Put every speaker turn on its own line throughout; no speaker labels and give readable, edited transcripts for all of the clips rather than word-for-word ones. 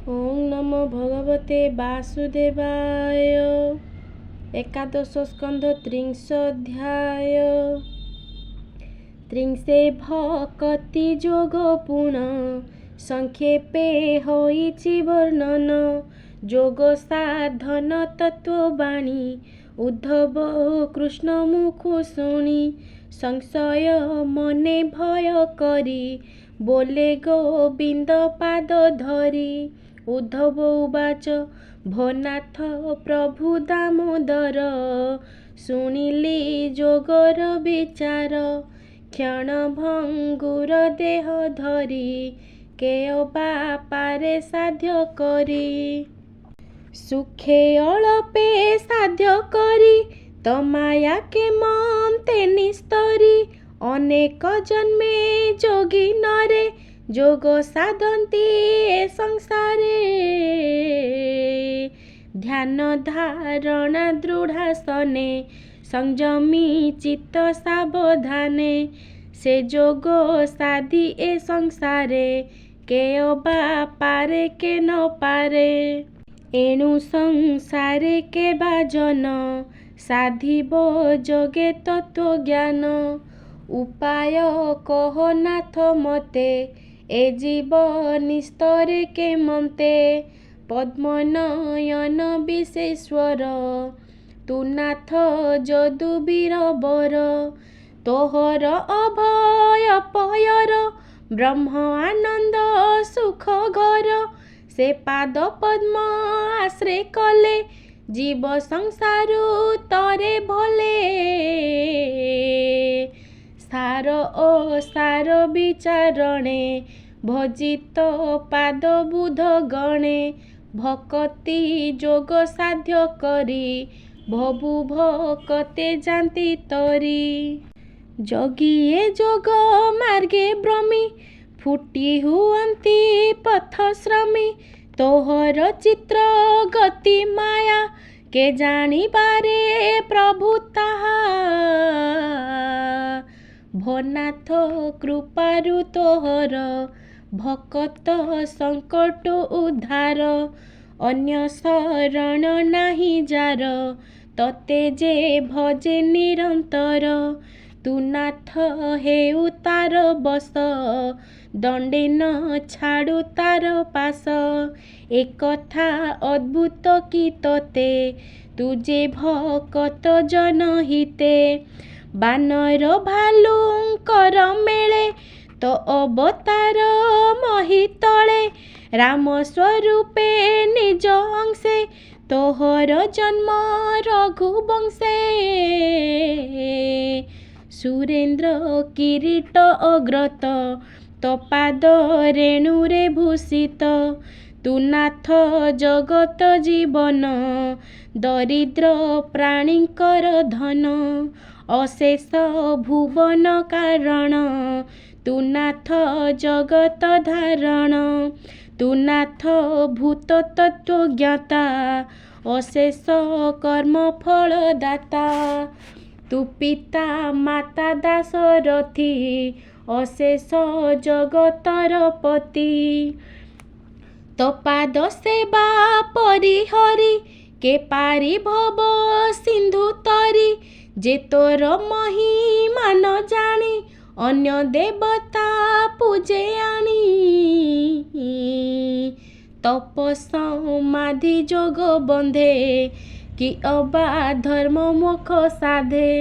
ओं नमो भगवते वासुदेवाय। एकादश स्कंध त्रिंशोऽध्याय। त्रिंशे भक्ति जोग पुण संक्षेपे होइछि वर्णन। जोग साधन तत्ववाणी उद्धव कृष्ण मुख शुणी। संशय मने भय करी बोले गोविंद पाद धरी। उद्धव उवाच भोनाथ प्रभु दामोदर शुणिली जोगर विचार। क्षण भंगुर देह धरी केअबा पारे साध्य करी। सुखे अळपे साध्य करी तमाया के मन्ते निस्तरी। अनेक जन्मे जोगी नरे जोग साधन्ति ए संसारे। ध्यान धारणा दृढासने संयमी चित्त सावधाने। से जोग साधि ए संसारे केअबा पारे के न पारे। एणु संसारे के बाजन साधिब जोगे तत्व ज्ञान। उपाय कह नाथ मते ए जीव निस्तरे के मन्ते। पद्मनयन विश्वेश्वर तू नाथ यदुवीर वर। तोहर अभय पयर ब्रह्म आनंद सुख घर। से पाद पद्म आश्रय कले जीव संसारु तरे भले। सार ओ सार विचारणे भजित पाद बुध गणे। भक्ति जोग साध्य करी भबु भकते जान्ति तरी। जोगिए जोग मार्गे भ्रमी फुटी हुअन्ति पथ श्रमी। तोहर चित्र गति माया के जानिबारे प्रभु ताहा। भोनाथ कृपारु तोहर भकत संकट उद्धार। अन्य शरण नाही जार तते जे भजे निरंतर। तू नाथ हेउ तार बस दंडे न छाड़ू तार पास। एक कथा अद्भुत की तोते तुझे भकत जन हिते। बानर भालुंकर मेले तो अवतार मही तले। राम स्वरूपे निज अंशे तोहर जन्म रघुवंशे। सुरेंद्र किरीट अग्रत तपाद रेणुरे भूषित। तू नाथ जगत जीवन दरिद्र प्राणीकर धन। अशेष भुवन कारण तू नाथ जगत धारण। तू नाथ भूत तत्व ज्ञाता अशेष कर्म फल दाता। तू पिता माता दासरथी अशेष जगतर पति। तपाद सेवा परिहरी के पारी भव सिंधु तरी। जे तोर महिमा न जानी अन्य देवता पूजे आनी। तप समाधि जोग बंधे कि अबा धर्म मुख साधे।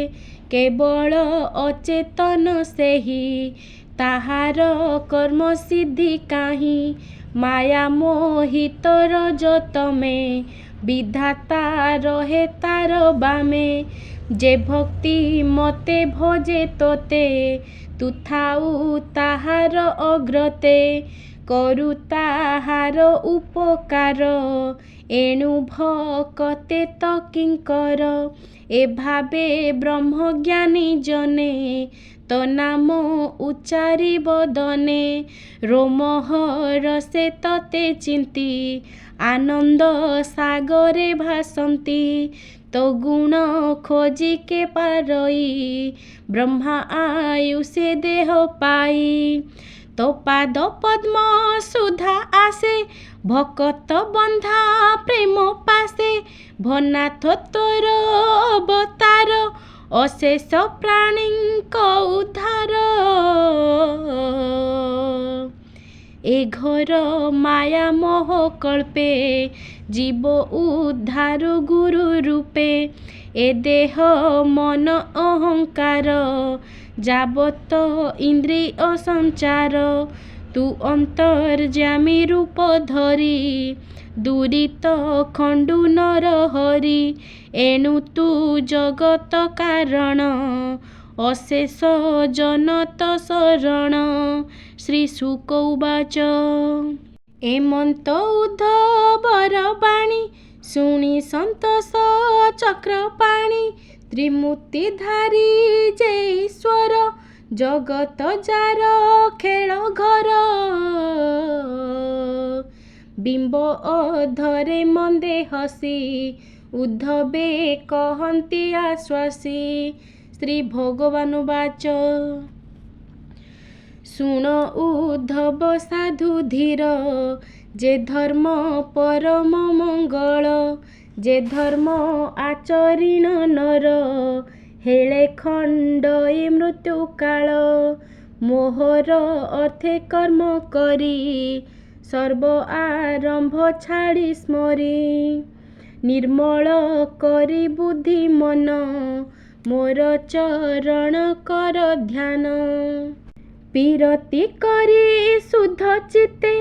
केवल अचेतन सेही ताहार कर्म सिद्धि काहि। माया मोहित रजत में विधाता रहे तार बामे। जे भक्ति मते भजे तोते तू थाउ ताहार अग्रते। करु ताहार उपकार एणु भकते त किंकर। ए भावे ब्रह्मज्ञानी जने तो नाम उच्चारी बदने। रोमहर से तते चिंती आनंद सागरे भासंती। तो गुण खोजी के पारई ब्रह्मा आयुषे देह पाई। तो पाद पद्म सुधा आसे ଭକତ ବନ୍ଧା ପ୍ରେମ ପାଶେ ଭନାଥ ତୋର ଅବତାର ଅଶେଷ ପ୍ରାଣୀଙ୍କ ଉଦ୍ଧାର। ଏ ଘର ମାୟା ମୋହ କଳ୍ପେ ଜୀବ ଉଦ୍ଧାର ଗୁରୁ ରୂପେ। ଏ ଦେହ ମନ ଅହଙ୍କାର ଯାବତ ଇନ୍ଦ୍ରିୟ ସଞ୍ଚାର। ତୁ ଅନ୍ତର୍ଯାମୀ ରୂପ ଧରି ଦୁରିତ ଖଣ୍ଡୁ ନର ହରି। ଏଣୁ ତୁ ଜଗତ କାରଣ ଅଶେଷ ଜନତ ଶରଣ। ଶ୍ରୀ ଶୁକ ଉବାଚ ଏମନ୍ତ ଉଦ୍ଧବର ବାଣୀ ଶୁଣି ସନ୍ତୋଷ ଚକ୍ରପାଣି। ତ୍ରିମୂର୍ତ୍ତିଧାରୀ ଯେ ଈଶ୍ୱର ଜଗତ ଯାର ଖେଳ ଘର। ବିମ୍ବ ଅଧରେ ମନ୍ଦେ ହସି ଉଦ୍ଧବେ କହନ୍ତି ଆଶ୍ୱାସୀ। ଶ୍ରୀ ଭଗବାନ ବାଚ ଶୁଣ ଉଦ୍ଧବ ସାଧୁ ଧୀର ଯେ ଧର୍ମ ପରମ ମଙ୍ଗଳ। ଯେ ଧର୍ମ ଆଚରିଣ ନର ହେଳେ ଖଣ୍ଡ ଏ ମୃତ୍ୟୁ କାଳ। ମୋହର ଅର୍ଥେ କର୍ମ କରି ସର୍ବ ଆରମ୍ଭ ଛାଡ଼ି ସ୍ମରି। ନିର୍ମଳ କରି ବୁଦ୍ଧି ମନ ମୋର ଚରଣ କର ଧ୍ୟାନ। ବିରତି କରି ଶୁଦ୍ଧ ଚିତ୍ତେ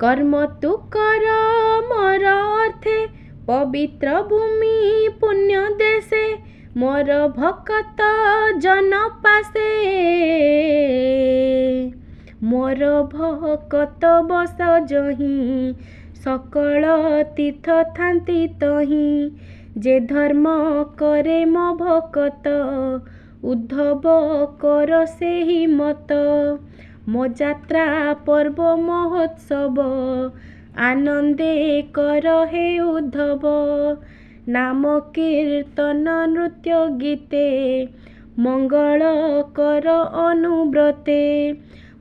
କର୍ମ ତୁ କର ମୋର ଅର୍ଥେ। ପବିତ୍ର ଭୂମି ପୁଣ୍ୟ ଦେଶେ ମୋର ଭକତ ଜନ ପାଶେ। ମୋର ଭକତ ବସ ଯହିଁ ସକଳ ତୀର୍ଥ ଥାନ୍ତି ତହିଁ। ଯେ ଧର୍ମ କରେ ମୋ ଭକତ ଉଦ୍ଧବ କର ସେହି ମତ। ମୋ ଯାତ୍ରା ପର୍ବ ମହୋତ୍ସବ ଆନନ୍ଦେ କର ହେ ଉଦ୍ଧବ। ନାମ କୀର୍ତ୍ତନ ନୃତ୍ୟ ଗୀତେ ମଙ୍ଗଳ କର ଅନୁବ୍ରତେ।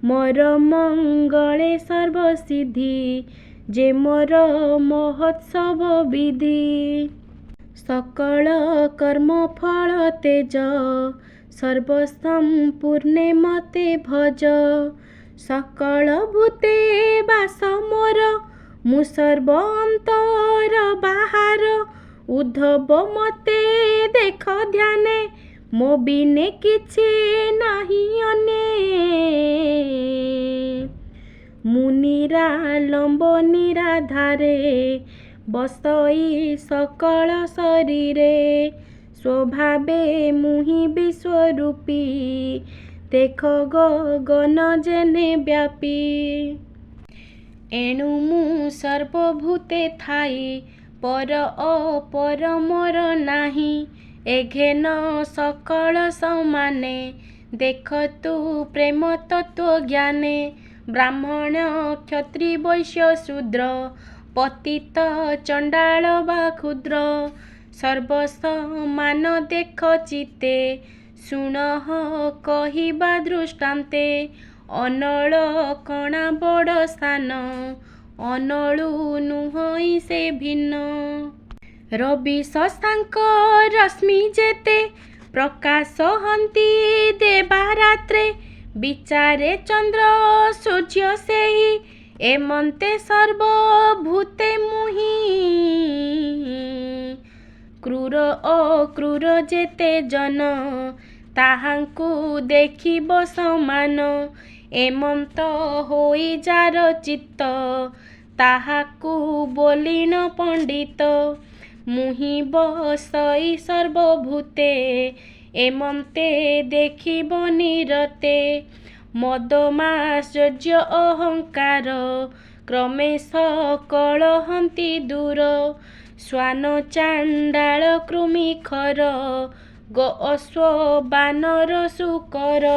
ମୋର ମଙ୍ଗଳେ ସର୍ବସିଦ୍ଧି ଯେ ମୋର ମହୋତ୍ସବ ବିଧି। ସକଳ କର୍ମ ଫଳ ତେଜ ସର୍ବସମ୍ପୂର୍ଣ୍ଣେ ମତେ ଭଜ। ସକଳ ଭୂତେ ବାସ ମୋର ମୁଁ ସର୍ବ ଅନ୍ତର ବାହାର। ଉଦ୍ଧବ ମତେ ଦେଖ ଧ୍ୟାନେ ମୋ ବିନେ କିଛି ନାହିଁ ଅନେ। ମୁଁ ନିରାଲମ୍ବ ନିରାଧାରେ ବସଇ ସକଳ ଶରୀରେ। ସ୍ୱଭାବେ ମୁହିଁ ବିଶ୍ୱରୂପୀ ଦେଖ ଗଗନ ଯେନେ ବ୍ୟାପୀ। ଏଣୁ ମୁଁ ସର୍ବଭୂତେ ଥାଇ ପର ଅପର ମୋର ନାହିଁ। ଏ ଘେନ ସକଳ ସମାନେ ଦେଖ ତୁ ପ୍ରେମ ତତ୍ତ୍ୱ ଜ୍ଞାନେ। ବ୍ରାହ୍ମଣ କ୍ଷତ୍ରି ବୈଶ୍ୟ ଶୂଦ୍ର ପତିତ ଚଣ୍ଡାଳ ବା କ୍ଷୁଦ୍ର ସର୍ବସମାନ ଦେଖ ଚିତ୍ତେ। ଶୁଣଃ କହିବା ଦୃଷ୍ଟାନ୍ତେ ଅନଳ କଣା ବଡ଼ ସ୍ଥାନ ଅନଳୁ ନୁହଁଇ ସେ ଭିନ୍ନ। ରବି ଶଶାଙ୍କ ରଶ୍ମି ଯେତେ ପ୍ରକାଶ ହନ୍ତି ଦେବା ରାତ୍ରେ। ବିଚାରେ ଚନ୍ଦ୍ର ସୂର୍ଯ୍ୟ ସେହି ଏମନ୍ତେ ସର୍ବଭୂତେ ମୁହିଁ। କ୍ରୂର ଅକ୍ରୂର ଯେତେ ଜନ ତାହାଙ୍କୁ ଦେଖିବ ସମାନ। ଏମନ୍ତ ହୋଇ ଯାର ଚିତ୍ତ ତାହାକୁ ବୋଲିଣ ପଣ୍ଡିତ। ମୁହିଁ ବସଇ ସର୍ବଭୂତେ ଏମନ୍ତେ ଦେଖିବ ନିରତେ। ମଦ ମାଶ୍ଚର୍ଯ୍ୟ ଅହଙ୍କାର କ୍ରମେ ସକଳ ହନ୍ତି ଦୂର। ଶ୍ୱାନ ଚାଣ୍ଡାଳ କୃମି ଖର ଗୋ ଅଶ୍ୱ ବାନର ଶୂକର।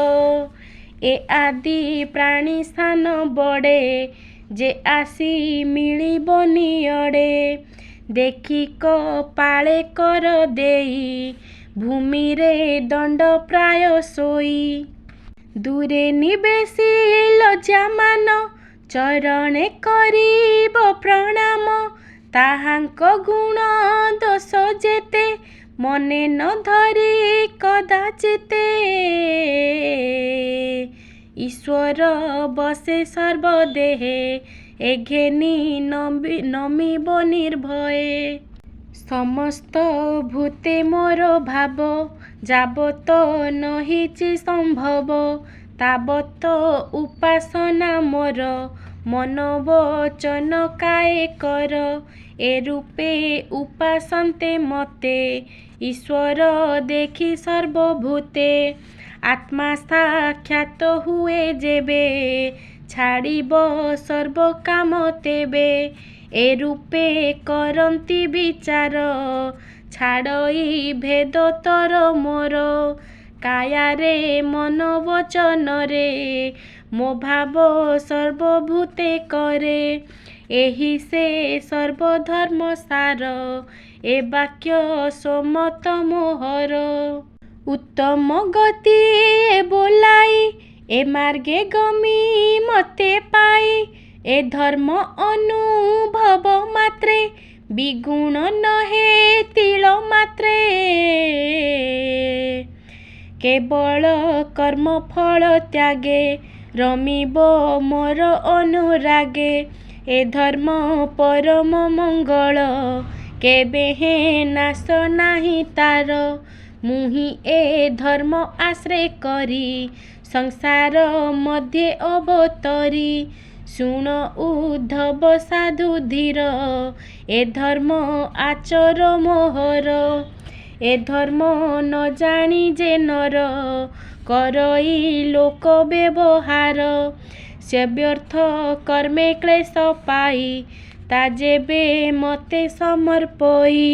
ଏ ଆଦି ପ୍ରାଣୀ ସ୍ଥାନ ବଡ଼େ ଯେ ଆସି ମିଳିବ ନିଅଡ଼େ। ଦେଖି କପାଳେ କର ଦେଇ ଭୂମିରେ ଦଣ୍ଡ ପ୍ରାୟ ଶୋଇ। ଦୂରେ ନିବେଶି ଲଜ୍ଜାମାନ ଚରଣେ କରିବ ପ୍ରଣାମ। ତାହାଙ୍କ ଗୁଣ ଦୋଷ ଯେତେ ମନେ ନ ଧରି କଦାଚିତେ। ଈଶ୍ୱର ବସେ ସର୍ବଦେହେ ଏ ଘେନି ନମିବ ନିର୍ଭଏ। ସମସ୍ତ ଭୂତେ ମୋର ଭାବ ଯାବତ ନହିଛି ସମ୍ଭବ ତାବତ ଉପାସନା ମୋର ମନ ବଚନ କାଏ କର। ଏ ରୂପେ ଉପାସନ୍ତେ ମତେ ଈଶ୍ୱର ଦେଖି ସର୍ବଭୂତେ। ଆତ୍ମା ସାକ୍ଷାତ ହୁଏ ଯେବେ ଛାଡ଼ିବ ସର୍ବ କାମ ତେବେ। ଏ ରୂପେ କରନ୍ତି ବିଚାର ଛାଡ଼ଇ ଭେଦ ତର ମୋର। କାୟାରେ ମନ ବଚନରେ ମୋ ଭାବ ସର୍ବଭୂତେ କରେ। ଏହି ସେ ସର୍ବଧର୍ମ ସାର ଏ ବାକ୍ୟ ସମତ ମୋହର। ଉତ୍ତମ ଗତି ଏ ବୋଲାଇ ଏ ମାର୍ଗେ ଗମି ମତେ ପାଇ। ଏ ଧର୍ମ ଅନୁଭବ ମାତ୍ରେ ବିଗୁଣ ନହେ ତିଳ ମାତ୍ରେ। କେବଳ କର୍ମ ଫଳ ତ୍ୟାଗେ ରମିବ ମୋର ଅନୁରାଗେ। ଏ ଧର୍ମ ପରମ ମଙ୍ଗଳ କେବେ ହେଁ ନାଶ ନାହିଁ ତାର। ମୁହିଁ ଏ ଧର୍ମ ଆଶ୍ରୟ କରି ସଂସାର ମଧ୍ୟେ ଅବତରି। ଶୁଣ ଉଦ୍ଧବ ସାଧୁ ଧୀର ଏ ଧର୍ମ ଆଚର ମୋହର। ଏ ଧର୍ମ ନ ଜାଣି ଯେ ନର କରଇ ଲୋକ ବ୍ୟବହାର। ସେ ବ୍ୟର୍ଥ କର୍ମେ କ୍ଲେଶ ପାଇ ତା ଯେବେ ମତେ ସମର୍ପଇ।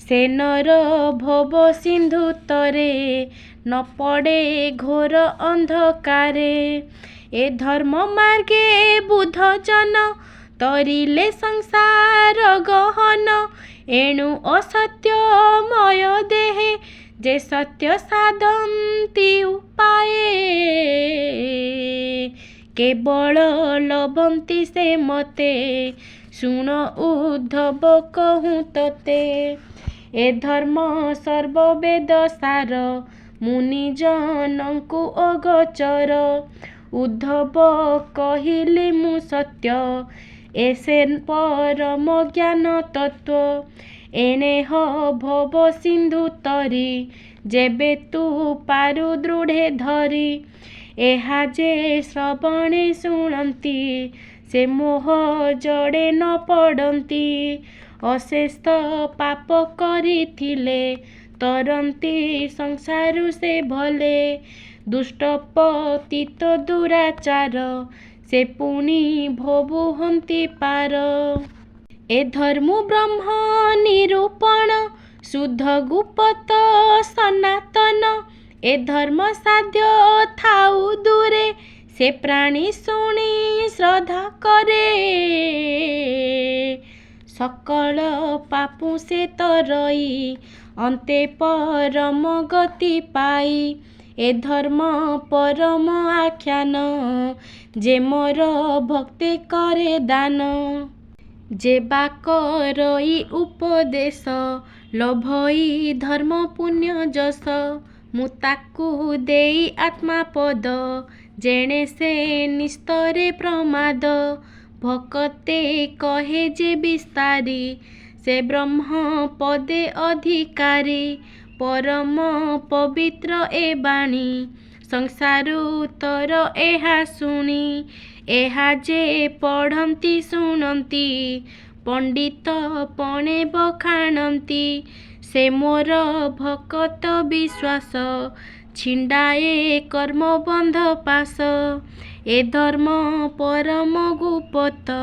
ସେ ନର ଭବ ସିନ୍ଧୁ ତରେ ନ ପଡ଼େ ଘୋର ଅନ୍ଧକାରେ। ଏ ଧର୍ମ ମାର୍ଗେ ବୁଦ୍ଧ ଜନ ତରିଲେ ସଂସାର ଗହନ। ଏଣୁ ଅସତ୍ୟମୟ ଦେହେ ଯେ ସତ୍ୟ ସାଧନ୍ତି ଉପାଏ। କେବଳ ଲଭନ୍ତି ସେ ମତେ ଶୁଣ ଉଦ୍ଧବ କହୁଁ ତତେ। ଏ ଧର୍ମ ସର୍ବବେଦ ସାର ମୁନିଜନଙ୍କୁ ଅଗୋଚର। ଉଦ୍ଧବ କହିଲି ମୁଁ ସତ୍ୟ ଏ ସେ ପରମ ଜ୍ଞାନ ତତ୍ତ୍ୱ। ଏଣେହ ଭବ ସିନ୍ଧୁ ତରି ଯେବେ ତୁ ପାରୁ ଦୃଢ଼େ ଧରି। ଏହା ଯେ ଶ୍ରବଣେ ଶୁଣନ୍ତି ସେ ମୋହ ଜଡ଼େ ନ ପଡ଼ନ୍ତି। ଅଶେଷ ପାପ କରିଥିଲେ ତରନ୍ତି ସଂସାରୁ ସେ ଭଲେ। ଦୁଷ୍ଟ ପତିତ ଦୁରାଚାର ସେ ପୁଣି ଭୋବୁହନ୍ତି ପାର। ଏ ଧର୍ମ ବ୍ରହ୍ମ ନିରୂପଣ ଶୁଦ୍ଧ ଗୁପ୍ତ ସନାତନ। ଏ ଧର୍ମ ସାଧ୍ୟ ଥାଉ ଦୂରେ ସେ ପ୍ରାଣୀ ଶୁଣି ଶ୍ରଦ୍ଧା କରେ। ସକଳ ପାପୁ ସେ ତରଇ ଅନ୍ତେ ପରମ ଗତି ପାଇ। ଏ ଧର୍ମ ପରମ ଆଖ୍ୟାନ ଯେ ମୋର ଭକ୍ତି କରେ ଦାନ। ଯେ ବା କରଇ ଉପଦେଶ ଲୋଭଇ ଧର୍ମ ପୁଣ୍ୟ ଯଶ। ମୁଁ ତାକୁ ଦେଇ ଆତ୍ମା ପଦ ଯେଣେ ସେ ନିସ୍ତରେ ପ୍ରମାଦ। ଭକତେ କହେ ଯେ ବିସ୍ତାରୀ ସେ ବ୍ରହ୍ମ ପଦେ ଅଧିକାରୀ। ପରମ ପବିତ୍ର ଏ ବାଣୀ ସଂସାରୁ ତର ଏହା ଶୁଣି। ଏହା ଯେ ପଢ଼ନ୍ତି ଶୁଣନ୍ତି ପଣ୍ଡିତ ପଣେ ବଖାଣନ୍ତି। ସେ ମୋର ଭକତ ବିଶ୍ୱାସ ଛିଣ୍ଡାଏ କର୍ମ ବନ୍ଧ ପାଶ। ଏ ଧର୍ମ ପରମ ଗୁପ୍ତ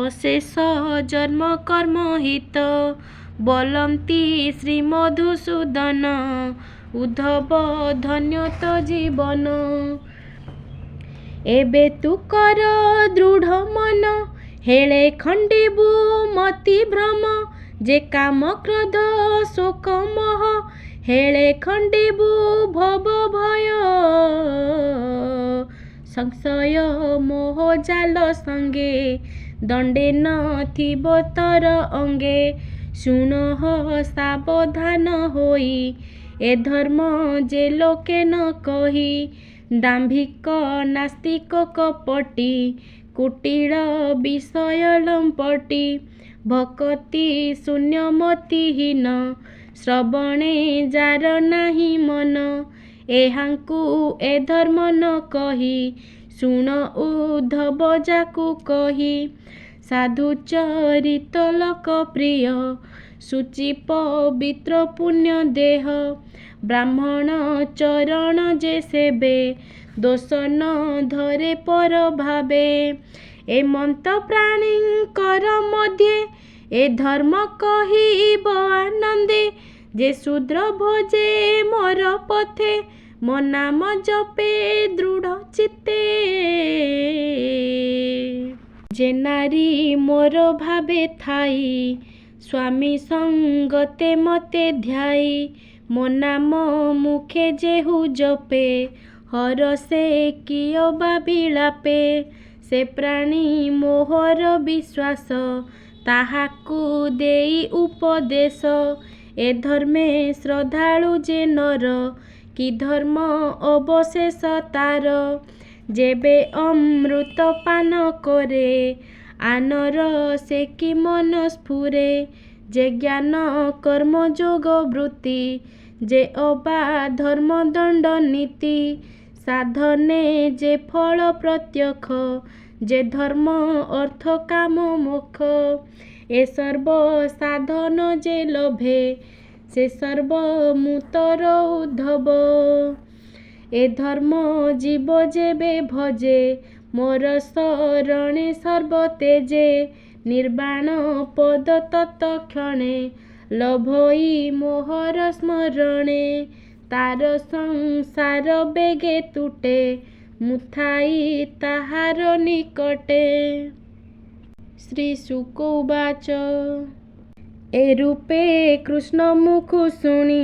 ଅଶେଷ ଜନ୍ମ କର୍ମ ହିତ। ବୋଲନ୍ତି ଶ୍ରୀ ମଧୁସୂଦନ ଉଦ୍ଧବ ଧନ୍ୟ ତୋ ଜୀବନ। ଏବେ ତୁ କର ଦୃଢ଼ ମନ ହେଳେ ଖଣ୍ଡିବୁ ମତି ଭ୍ରମ। ଯେ କାମ କ୍ରୋଧ ଶୋକ ମୋହ ହେଳେ ଖଣ୍ଡିବୁ ଭବ ଭୟ। ସଂଶୟ ମୋହ ଜାଲ ସଙ୍ଗେ ଦଣ୍ଡେ ନଥିବ ତର ଅଙ୍ଗେ। ଶୁଣ ସାବଧାନ ହୋଇ, ଏ ଧର୍ମ ଯେ ଲୋକେ ନ କହି। ଦାମ୍ଭିକ ନାସ୍ତିକ କପଟି, କୁଟିଳ ବିଷୟ ଲମ୍ପଟି। ଭକତି ଶୂନ୍ୟମତିହୀନ, ଶ୍ରବଣେ ଯାର ନାହିଁ ମନ। ଏହାଙ୍କୁ ଏ ଧର୍ମ ନ କହି, ଶୁଣ ଉଦ୍ଧବ ଯାକୁ କହି। ସାଧୁ ଚରିତ ଲୋକପ୍ରିୟ, ଶୁଚି ପବିତ୍ର ପୁଣ୍ୟ ଦେହ। ବ୍ରାହ୍ମଣ ଚରଣ ଯେ ସେବେ, ଦୋଷ ନ ଧରେ ପର ଭାବେ। ଏମନ୍ତ ପ୍ରାଣୀଙ୍କର ମଧ୍ୟେ, ଏ ଧର୍ମ କହିବ ଆନନ୍ଦେ। ଯେ ଶୂଦ୍ର ଭୋଜେ ମୋର ପଥେ, ମୋ ନାମ ଜପେ ଦୃଢ଼ ଚିତ୍ତେ। ଯେ ନାରୀ ମୋର ଭାବେ ଥାଇ, ସ୍ୱାମୀ ସଙ୍ଗତେ ମତେ ଧ୍ୟାଇ। ମୋ ନାମ ମୁଖେ ଯେହୁ ଜପେ, ହରଷେ କିୟ ବା ବିଳାପେ। ସେ ପ୍ରାଣୀ ମୋହର ବିଶ୍ୱାସ, ତାହାକୁ ଦେଇ ଉପଦେଶ। ଏ ଧର୍ମେ ଶ୍ରଦ୍ଧାଳୁ ଯେ ନର, କି ଧର୍ମ ଅବଶେଷ ତାର। ଯେବେ ଅମୃତ ପାନ କରେ, ଆନର ସେ କି ମନ ସ୍ଫୁରେ। ଯେ ଜ୍ଞାନ କର୍ମ ଯୋଗ ବୃତ୍ତି, ଯେ ଅବା ଧର୍ମ ଦଣ୍ଡ ନୀତି। ସାଧନେ ଯେ ଫଳ ପ୍ରତ୍ୟକ୍ଷ, ଯେ ଧର୍ମ ଅର୍ଥ କାମ ମୋକ୍ଷ। ଏ ସର୍ବ ସାଧନ ଯେ ଲୋଭେ, ସେ ସର୍ବ ମୂତର ଉଦ୍ଧବ। ଏ ଧର୍ମ ଜୀବ ଯେବେ ଭଜେ, ମୋର ଶରଣେ ସର୍ବ ତେଜେ। ନିର୍ବାଣ ପଦ ତତ୍କ୍ଷଣେ, ଲଭଇ ମୋହର ସ୍ମରଣେ। ତାର ସଂସାର ବେଗେ ତୁଟେ, ମୁଥାଇ ତାହାର ନିକଟେ। ଶ୍ରୀ ଶୁକ ଉବାଚ। ଏ ରୂପେ କୃଷ୍ଣ ମୁଖୁ ଶୁଣି,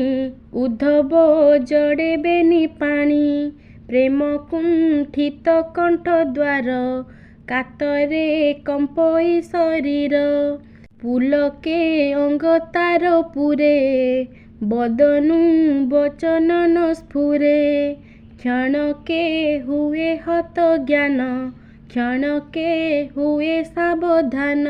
ଉଦ୍ଧବ ଜଡ଼େ ବେନି ପାଣି। ପ୍ରେମ କୁଣ୍ଠିତ କଣ୍ଠ ଦ୍ୱାର, କାତରେ କମ୍ପଇ ଶରୀର। ପୁଲକେ ଅଙ୍ଗ ତାର ପୁରେ, ବଦନୁ ବଚନ ନ ସ୍ଫୁରେ। କ୍ଷଣକେ ହୁଏ ହତ ଜ୍ଞାନ, କ୍ଷଣକେ ହୁଏ ସାବଧାନ।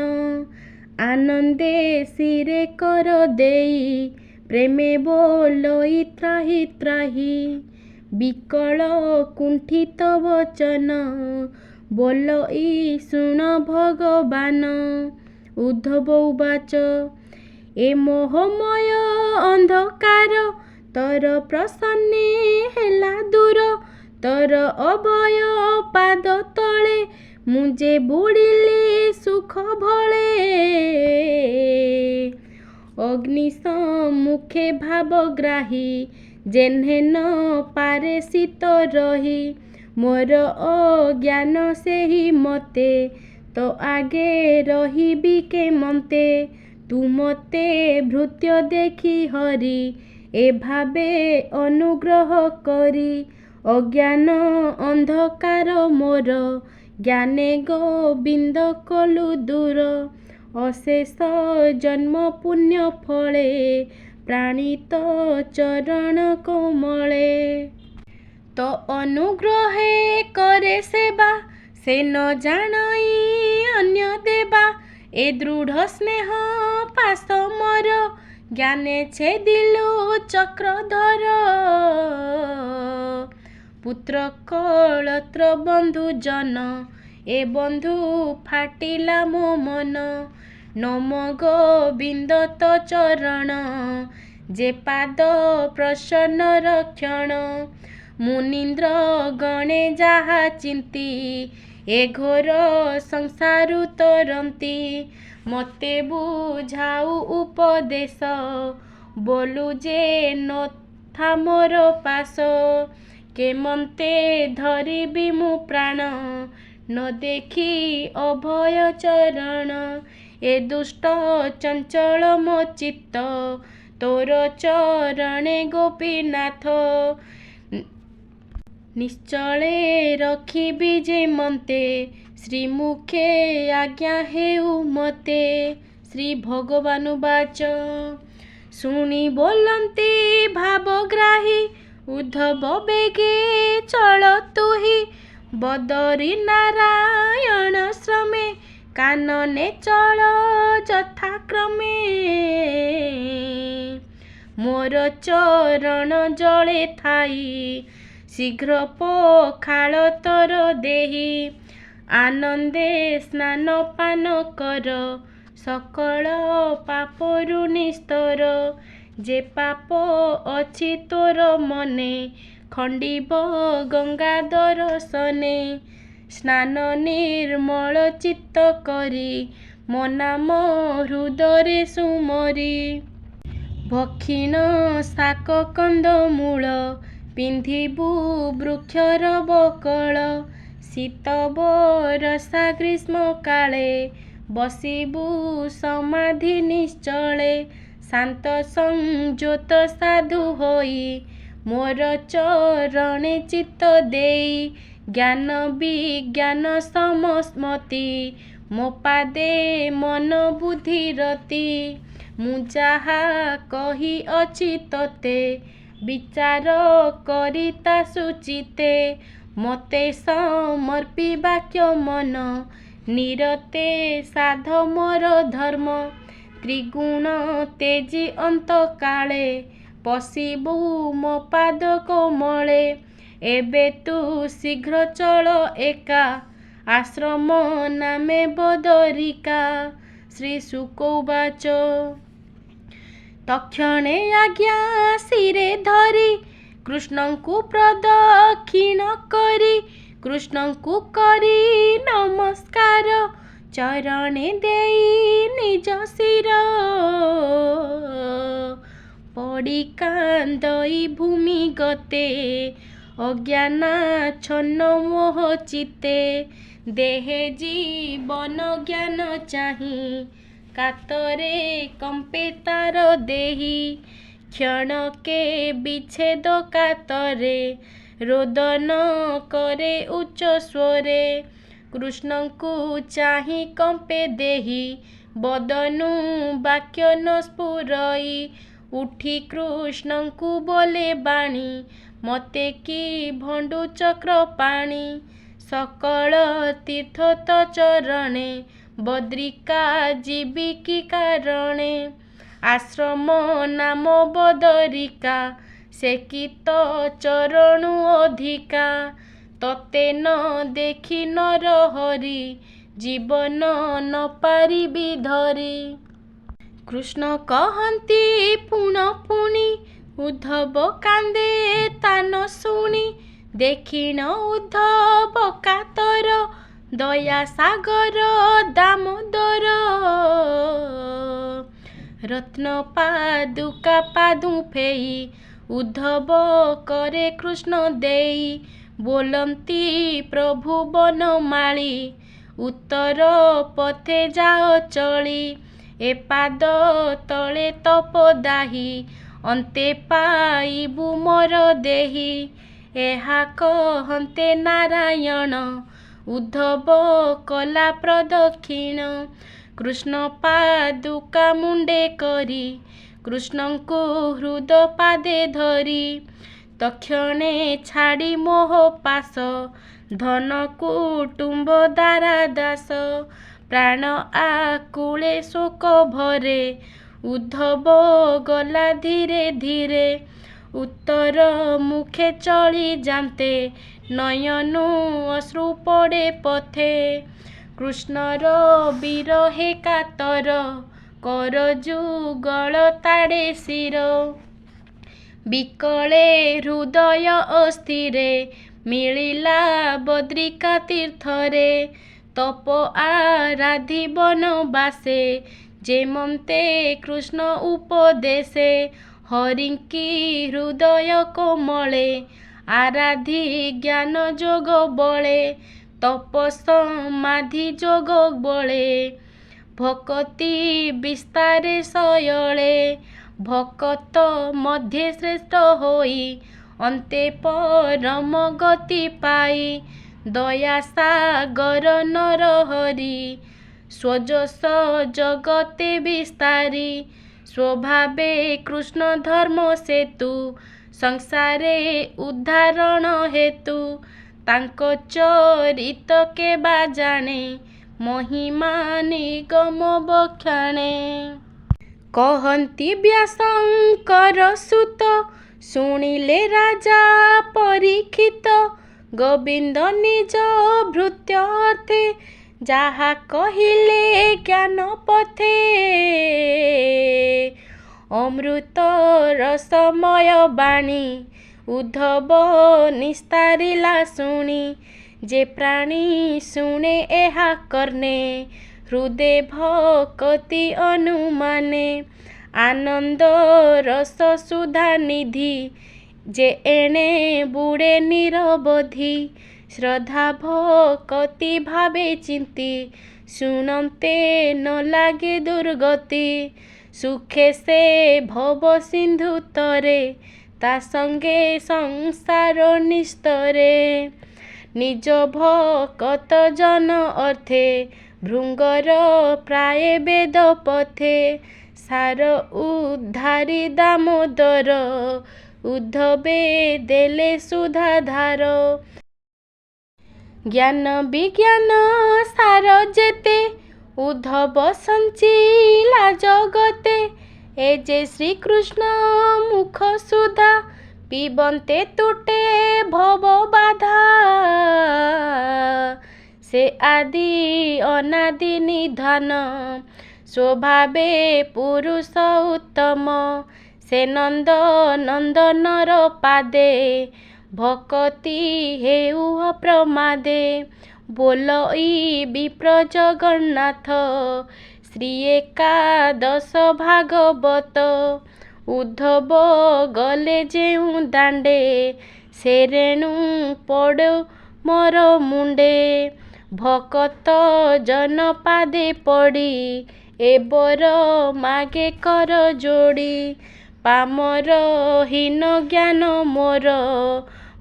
ଆନନ୍ଦେ ଶିରେ କର ଦେଇ, ପ୍ରେମେ ବୋଲଇ ତ୍ରାହି ତ୍ରାହି। ବିକଳ କୁଣ୍ଠିତ ବଚନ, ବୋଲଇ ଶୁଣ ଭଗବାନ। ଉଦ୍ଧବ ଉବାଚ। ଏ ମୋହମୟ ଅନ୍ଧକାର, ତୋର ପ୍ରସନ୍ନେ ହେଲା ଦୂର। ତୋର ଅଭୟ ପାଦ ତଳେ, ମୁଁ ଯେ ବୁଡ଼ିଲି ସୁଖ ଭଳେ। ଅଗ୍ନି ସମ୍ମୁଖେ ଭାବଗ୍ରାହୀ, ଯେହ୍ନେ ନ ପାରେ ଶୀତ ରହି। ମୋର ଅଜ୍ଞାନ ସେହି ମତେ, ତୋ ଆଗେ ରହିବି କେମନ୍ତେ। ତୁ ମତେ ଭୃତ୍ୟ ଦେଖି ହରି, ଏ ଭାବେ ଅନୁଗ୍ରହ କରି। ଅଜ୍ଞାନ ଅନ୍ଧକାର ମୋର, ଜ୍ଞାନେ ଗୋବିନ୍ଦ କଲୁ ଦୂର। ଅଶେଷ ଜନ୍ମ ପୁଣ୍ୟ ଫଳେ, ପ୍ରାଣିତ ଚରଣ କମଳେ। ତୋ ଅନୁଗ୍ରହେ କରେ ସେବା, ସେ ନ ଜାଣଇ ଅନ୍ୟ ଦେବା। ଏ ଦୃଢ଼ ସ୍ନେହ ପାଶ ମୋର, ଜ୍ଞାନେ ଛେଦିଲୁ ଚକ୍ରଧର। ପୁତ୍ର କଳତ୍ର ବନ୍ଧୁ ଜନ, ଏ ବନ୍ଧୁ ଫାଟିଲା ମୋ ମନ। ନମ ଗୋବିନ୍ଦ ତୋ ଚରଣ, ଯେ ପାଦ ପ୍ରସନ୍ନ ରକ୍ଷଣ। ମୁନୀନ୍ଦ୍ର ଗଣେ ଯାହା ଚିନ୍ତି, ଏ ଘୋର ସଂସାରୁ ତରନ୍ତି। ମତେ ବୁଝାଉ ଉପଦେଶ, ବୋଲୁ ଯେ ନଥା ମୋର ପାଶ। କେମନ୍ତେ ଧରିବି ମୁଁ ପ୍ରାଣ, ନ ଦେଖି ଅଭୟ ଚରଣ। ଏ ଦୁଷ୍ଟ ଚଞ୍ଚଳ ମୋ ଚିତ୍ତ, ତୋର ଚରଣେ ଗୋପୀନାଥ। ନିଶ୍ଚଳେ ରଖିବି ଯେ ମନ୍ତେ, ଶ୍ରୀମୁଖେ ଆଜ୍ଞା ହେଉ ମତେ। ଶ୍ରୀ ଭଗବାନ ବାଚ ଶୁଣି ବୋଲନ୍ତି ଭାବଗ୍ରାହୀ, ଉଦ୍ଧବ ବେଗେ ଚଳ ତୁହି। ବଦରି ନାରାୟଣ ଶ୍ରମେ, କାନନେ ଚଳ ଯଥାକ୍ରମେ। ମୋର ଚରଣ ଜଳେ ଥାଇ, ଶୀଘ୍ର ପଖାଳ ତୋର ଦେହି। ଆନନ୍ଦେ ସ୍ନାନ ପାନ କର, ସକଳ ପାପରୁ ନିସ୍ତର। ଯେ ପାପ ଅଛି ତୋର ମନେ, ଖଣ୍ଡିବ ଗଙ୍ଗା ଦର୍ଶନେ। ସ୍ନାନ ନିର୍ମଳ ଚିତ୍ତ କରି, ମୋ ନାମ ହୃଦରେ ସୁମରି। ଭକ୍ଷିଣ ଶାକ କନ୍ଦମୂଳ, ପିନ୍ଧିବୁ ବୃକ୍ଷର ବକଳ। ଶୀତ ବରଷା ଗ୍ରୀଷ୍ମ କାଳେ, ବସିବୁ ସମାଧି ନିଶ୍ଚଳେ। ଶାନ୍ତ ସଂଯତ ସାଧୁ ହୋଇ, ମୋର ଚରଣେ ଚିତ୍ତ ଦେଇ। ଜ୍ଞାନ ବିଜ୍ଞାନ ସମମତି, ମୋ ପାଦେ ମନ ବୁଦ୍ଧି ରତି। ମୁଁ ଯାହା କହିଅଛି ତୋତେ, ବିଚାର କରି ତା ସୁଚିତେ। ମୋତେ ସମର୍ପି ବାକ୍ୟ ମନ, ନିରତେ ସାଧ ମୋର ଧର୍ମ। ତ୍ରିଗୁଣ ତେଜି ଅନ୍ତକାଳେ, ପଶିବୁ ମୋ ପାଦ କୋମଳେ। ଏବେ ତୁ ଶୀଘ୍ର ଚଳ ଏକା, ଆଶ୍ରମ ନାମେ ବଦରିକା। ଶ୍ରୀ ଶୁକ ଉବାଚ ତକ୍ଷଣେ ଆଜ୍ଞା ଶିରେ ଧରି, କୃଷ୍ଣଙ୍କୁ ପ୍ରଦକ୍ଷିଣ କରି। କୃଷ୍ଣଙ୍କୁ କରି ନମସ୍କାର, ଚରଣେ ଦେଇ ନିଜ ଶିର। ପଡ଼ି କାନ୍ଦଇ ଭୂମି ଗତେ, ଅଜ୍ଞାନାଚ୍ଛନ୍ନ ମୋହ ଚିତ୍ତେ। ଦେହେ ଜୀବନ ଜ୍ଞାନ ଚାହିଁ, କାତରେ କମ୍ପେ ତାର ଦେହି। କ୍ଷଣକେ ବିଚ୍ଛେଦ କାତରେ, ରୋଦନ କରେ ଉଚ୍ଚ ସ୍ୱରେ। କୃଷ୍ଣଙ୍କୁ ଚାହିଁ କମ୍ପେ ଦେହି, ବଦନୁ ବାକ୍ୟ ନ ସ୍ଫୁରଇ। ଉଠି କୃଷ୍ଣଙ୍କୁ ବୋଲେ ବାଣୀ, ମୋତେ କି ଭଣ୍ଡୁ ଚକ୍ରପାଣି। ସକଳ ତୀର୍ଥ ତୋ ଚରଣେ, ବଦ୍ରିକା ଯିବି କି କାରଣେ। ଆଶ୍ରମ ନାମ ବଦରିକା, ସେ କି ତୋ ଚରଣୁ ଅଧିକା। ତୋତେ ନ ଦେଖି ନର ହରି, ଜୀବନ ନ ପାରିବି ଧରି। କୃଷ୍ଣ କହନ୍ତି ପୁଣ ପୁଣି, ଉଦ୍ଧବ କାନ୍ଦେ ତା ନ ଶୁଣି। ଦେଖିଣ ଉଦ୍ଧବ କାତର, ଦୟା ସାଗର ଦାମୋଦର। ରତ୍ନ ପାଦୁକା ପାଦୁ ଫେଇ, ଉଦ୍ଧବ କରେ କୃଷ୍ଣ ଦେଇ। ବୋଲନ୍ତି ପ୍ରଭୁ ବନମାଳି, ଉତ୍ତର ପଥେ ଯାଅ ଚଳି। ଏ ପାଦ ତଳେ ତପଦାହି, ଅନ୍ତେ ପାଇବୁ ମୋର ଦେହି। ଏହା କହନ୍ତେ ନାରାୟଣ, ଉଦ୍ଧବ କଲା ପ୍ରଦକ୍ଷିଣ। କୃଷ୍ଣ ପାଦୁକା ମୁଣ୍ଡେ କରି, କୃଷ୍ଣଙ୍କୁ ହୃଦ ପାଦେ ଧରି। ତକ୍ଷଣେ ଛାଡ଼ି ମୋହ ପାଶ, ଧନ କୁଟୁମ୍ବ ଦାରା ଦାସ। ପ୍ରାଣ ଆକୁଳେ ଶୋକ ଭରେ, ଉଦ୍ଧବ ଗଲା ଧୀରେ ଧୀରେ। ଉତ୍ତର ମୁଖେ ଚଳି ଯାନ୍ତେ, ନୟନୁ ଅଶ୍ରୁ ପଡ଼େ ପଥେ। କୃଷ୍ଣର ବିରହେ କାତର, କର ଯୁଗଳ ତାଡ଼େ ଶିର। ବିକଳେ ହୃଦୟ ଅସ୍ଥିରେ, ମିଳିଲା ବଦ୍ରିକା ତୀର୍ଥରେ। ତପ ଆରାଧି ବନବାସେ, ଯେମନ୍ତେ କୃଷ୍ଣ ଉପଦେଶେ। ହରିଙ୍କି ହୃଦୟ କୋମଳେ, ଆରାଧି ଜ୍ଞାନ ଯୋଗ ବଳେ। ତପ ସମାଧି ଯୋଗ ବଳେ, ଭକତି ବିସ୍ତାରେ ସୟଳେ। ଭକତ ମଧ୍ୟେ ଶ୍ରେଷ୍ଠ ହୋଇ, ଅନ୍ତେ ପରମ ଗତି ପାଇ। दया सागर नरहरि स्वजस जगते विस्तारी स्वभावे कृष्ण धर्म सेतु संसारे उद्धारण हेतु तांको चरित केबा जाने महिमा निगम बखाणे कहन्ति व्यासंकर सुत शुणिले राजा परीक्षित गोविंद निज भृत्यर्थे जाहा कहिले ज्ञान पथे अमृत रसमय बाणी उद्धव निस्तारिला शुणी जे प्राणी शुणे एहा कर्णे हृदय भक्ति अनुमाने आनंद रस सुधा निधि जे एणे बुड़े निरवधि श्रद्धा भक्ति भावे चिंती शुणन्ते न लागे दुर्गति सुखे से भव सिंधु तरे ता संगे संसार निस्तरे निज भक्त जन अर्थे भृंगर प्राय वेद पथे सार उद्धारी दामोदर उद्धवे देले सुधाधार ज्ञान विज्ञान सार जेते उद्धव संचिला जगते ए जे श्रीकृष्ण मुख सुधा पिबन्ते तुटे भव बाधा से आदि अनादि निधान स्वभावे पुरुष उत्तम से नंद नंदनर पादे भक्ति हेउ प्रमादे बोलई विप्र जगन्नाथ श्री एकादश भागवत उद्धव गले जेउ दांडे से रेणु पड़ मोर मुंडे भकत जन पादे पड़ी एबर मागे कर जोड़ी पामर हीन ज्ञान मोर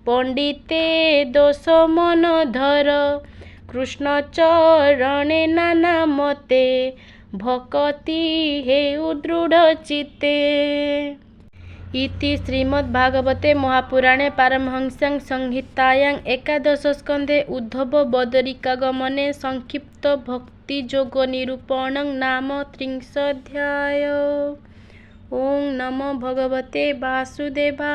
पंडिते दोष मन धर कृष्ण चरणे नाना मते भक्ति हेउ दृढ़ चित्ते इति श्रीमद्भागवते महापुराणे पारमहंस्यां संहितायां एकादश स्कन्धे उद्धव बदरिकागमने संक्षिप्त भक्तियोग निरूपणं नाम 30 ओं नमो भगवते वासुदेवाय।